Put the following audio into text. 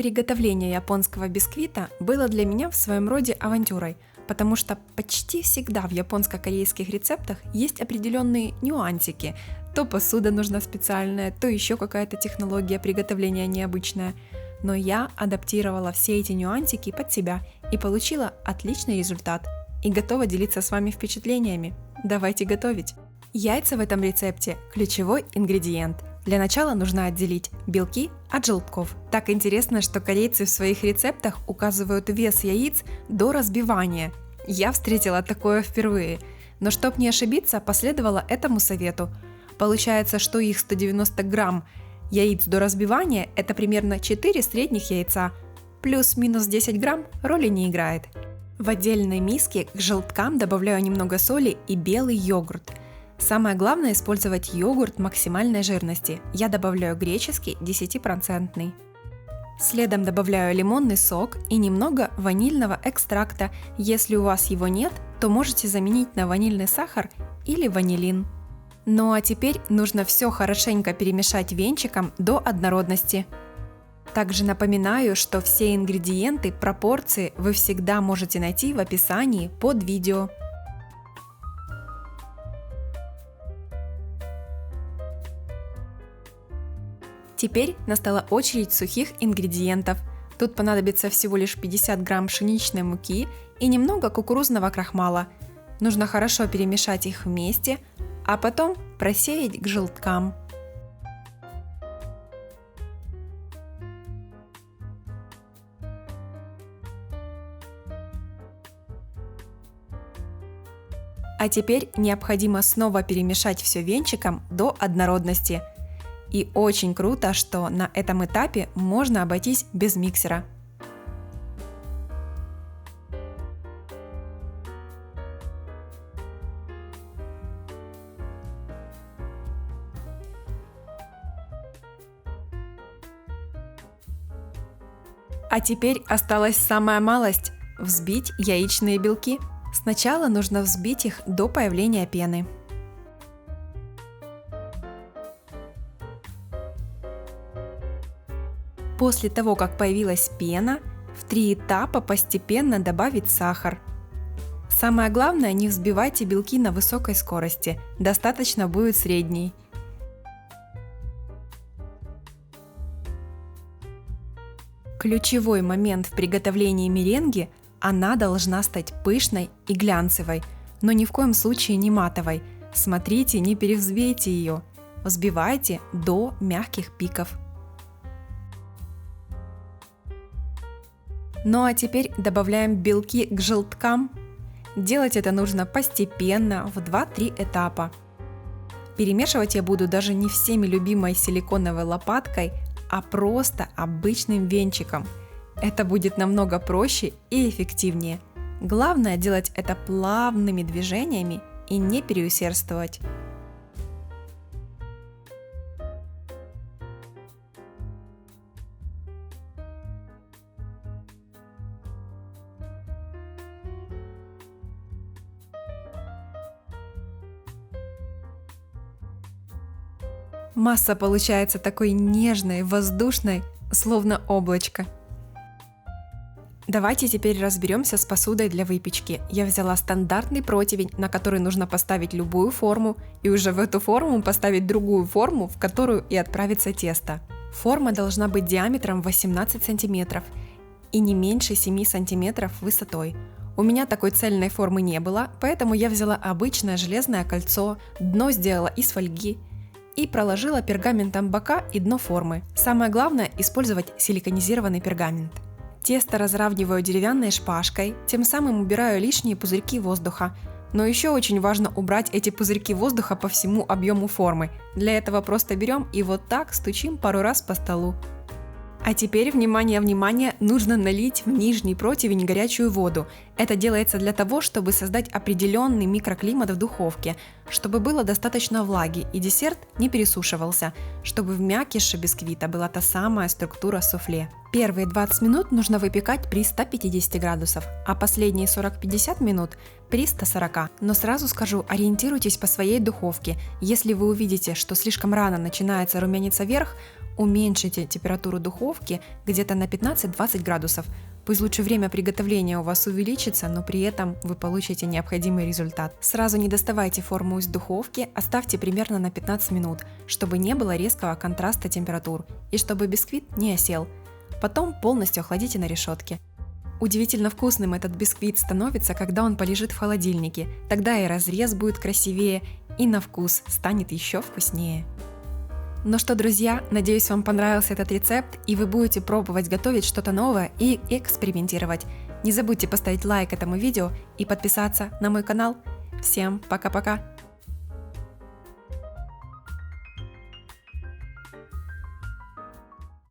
Приготовление японского бисквита было для меня в своем роде авантюрой, потому что почти всегда в японско-корейских рецептах есть определенные нюансики. То посуда нужна специальная, то еще какая-то технология приготовления необычная. Но я адаптировала все эти нюансики под себя и получила отличный результат. И готова делиться с вами впечатлениями. Давайте готовить! Яйца в этом рецепте – ключевой ингредиент. Для начала нужно отделить белки от желтков. Так интересно, что корейцы в своих рецептах указывают вес яиц до разбивания. Я встретила такое впервые. Но чтоб не ошибиться, последовала этому совету. Получается, что их 190 грамм яиц до разбивания – это примерно 4 средних яйца. Плюс-минус 10 грамм роли не играет. В отдельной миске к желткам добавляю немного соли и белый йогурт. Самое главное использовать йогурт максимальной жирности. Я добавляю греческий 10%. Следом добавляю лимонный сок и немного ванильного экстракта. Если у вас его нет, то можете заменить на ванильный сахар или ванилин. Ну а теперь нужно все хорошенько перемешать венчиком до однородности. Также напоминаю, что все ингредиенты, пропорции вы всегда можете найти в описании под видео. Теперь настала очередь сухих ингредиентов. Тут понадобится всего лишь 50 грамм пшеничной муки и немного кукурузного крахмала. Нужно хорошо перемешать их вместе, а потом просеять к желткам. А теперь необходимо снова перемешать все венчиком до однородности. И очень круто, что на этом этапе можно обойтись без миксера. А теперь осталась самая малость – взбить яичные белки. Сначала нужно взбить их до появления пены. После того, как появилась пена, в 3 этапа постепенно добавить сахар. Самое главное, не взбивайте белки на высокой скорости, достаточно будет средней. Ключевой момент в приготовлении меренги – она должна стать пышной и глянцевой, но ни в коем случае не матовой. Смотрите, не перевзбейте ее. Взбивайте до мягких пиков. Ну а теперь добавляем белки к желткам. Делать это нужно постепенно, в 2-3 этапа. Перемешивать я буду даже не всеми любимой силиконовой лопаткой, а просто обычным венчиком. Это будет намного проще и эффективнее. Главное делать это плавными движениями и не переусердствовать. Масса получается такой нежной, воздушной, словно облачко. Давайте теперь разберемся с посудой для выпечки. Я взяла стандартный противень, на который нужно поставить любую форму, и уже в эту форму поставить другую форму, в которую и отправится тесто. Форма должна быть диаметром 18 см и не меньше 7 см высотой. У меня такой цельной формы не было, поэтому я взяла обычное железное кольцо, дно сделала из фольги и проложила пергаментом бока и дно формы. Самое главное – использовать силиконизированный пергамент. Тесто разравниваю деревянной шпажкой, тем самым убираю лишние пузырьки воздуха. Но еще очень важно убрать эти пузырьки воздуха по всему объему формы. Для этого просто берем и вот так стучим пару раз по столу. А теперь, внимание, внимание, нужно налить в нижний противень горячую воду. Это делается для того, чтобы создать определенный микроклимат в духовке, чтобы было достаточно влаги и десерт не пересушивался, чтобы в мякише бисквита была та самая структура суфле. Первые 20 минут нужно выпекать при 150 градусов, а последние 40-50 минут при 140. Но сразу скажу, ориентируйтесь по своей духовке. Если вы увидите, что слишком рано начинается румяниться вверх, уменьшите температуру духовки где-то на 15-20 градусов. Пусть лучше время приготовления у вас увеличится, но при этом вы получите необходимый результат. Сразу не доставайте форму из духовки, оставьте примерно на 15 минут, чтобы не было резкого контраста температур и чтобы бисквит не осел. Потом полностью охладите на решетке. Удивительно вкусным этот бисквит становится, когда он полежит в холодильнике. Тогда и разрез будет красивее, и на вкус станет еще вкуснее. Ну что, друзья, надеюсь, вам понравился этот рецепт, и вы будете пробовать готовить что-то новое и экспериментировать. Не забудьте поставить лайк этому видео и подписаться на мой канал. Всем пока-пока!